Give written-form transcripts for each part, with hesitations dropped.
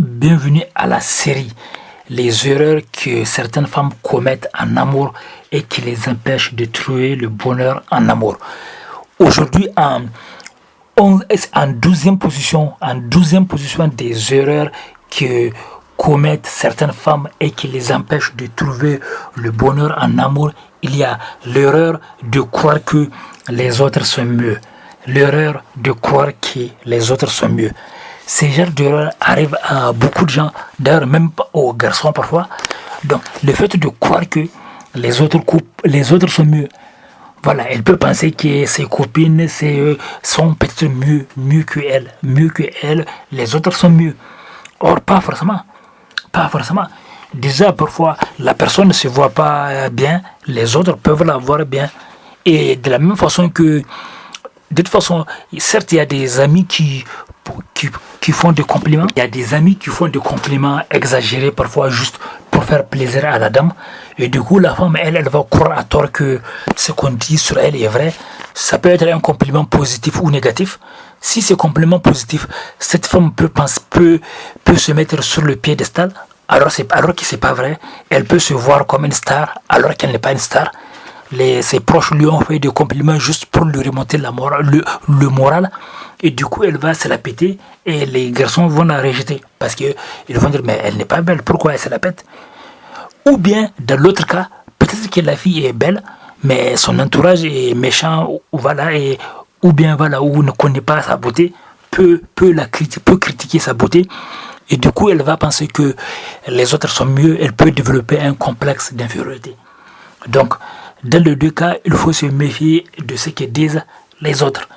bienvenue à la série Les erreurs que certaines femmes commettent en amour et qui les empêchent de trouver le bonheur en amour. Aujourd'hui, en 12e position des erreurs que commettent certaines femmes et qui les empêchent de trouver le bonheur en amour, il y a l'erreur de croire que les autres sont mieux. L'erreur de croire que les autres sont mieux. Ces genres d'erreurs arrivent à beaucoup de gens, d'ailleurs même aux garçons parfois. Donc le fait de croire que les autres sont mieux. Voilà, elle peut penser que ses copines sont peut-être mieux que elle, les autres sont mieux. Or, pas forcément. Déjà, parfois, la personne ne se voit pas bien, les autres peuvent la voir bien. Et de la même façon que, de toute façon, certes, il y a des amis qui font des compliments. Il y a des amis qui font des compliments exagérés, parfois juste pour faire plaisir à la dame. Et du coup, la femme, elle va croire à tort que ce qu'on dit sur elle est vrai. Ça peut être un compliment positif ou négatif. Si c'est compliment positif, cette femme peut se mettre sur le piédestal, alors que c'est pas vrai. Elle peut se voir comme une star, alors qu'elle n'est pas une star. Ses proches lui ont fait des compliments juste pour lui remonter le moral. Et du coup, elle va se la péter et les garçons vont la rejeter. Parce qu'ils vont dire, mais elle n'est pas belle, pourquoi elle se la pète? Ou bien, dans l'autre cas, peut-être que la fille est belle, mais son entourage est méchant, ou ne connaît pas sa beauté, peut critiquer sa beauté. Et du coup, elle va penser que les autres sont mieux, elle peut développer un complexe d'infériorité. Donc, dans les deux cas, il faut se méfier de ce que disent les autres.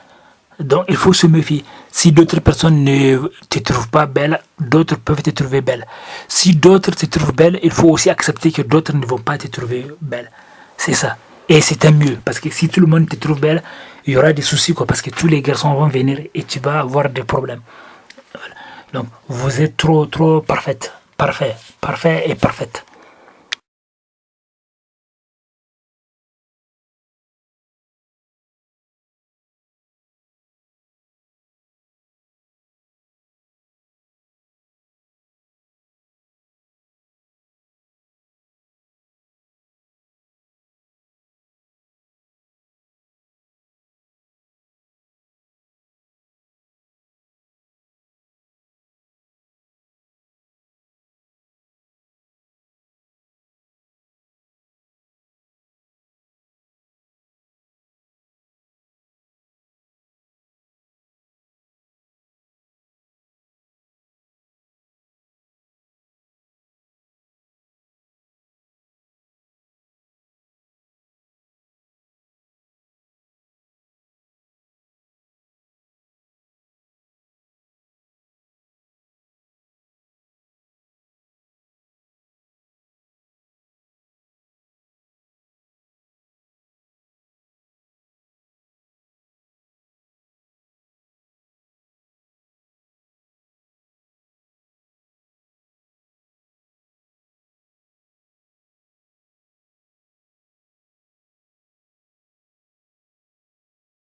Donc, il faut se méfier. Si d'autres personnes ne te trouvent pas belle, d'autres peuvent te trouver belle. Si d'autres te trouvent belle, il faut aussi accepter que d'autres ne vont pas te trouver belle. C'est ça. Et c'est un mieux. Parce que si tout le monde te trouve belle, il y aura des soucis, parce que tous les garçons vont venir et tu vas avoir des problèmes. Voilà. Donc, vous êtes trop parfaite. Parfait et parfaite.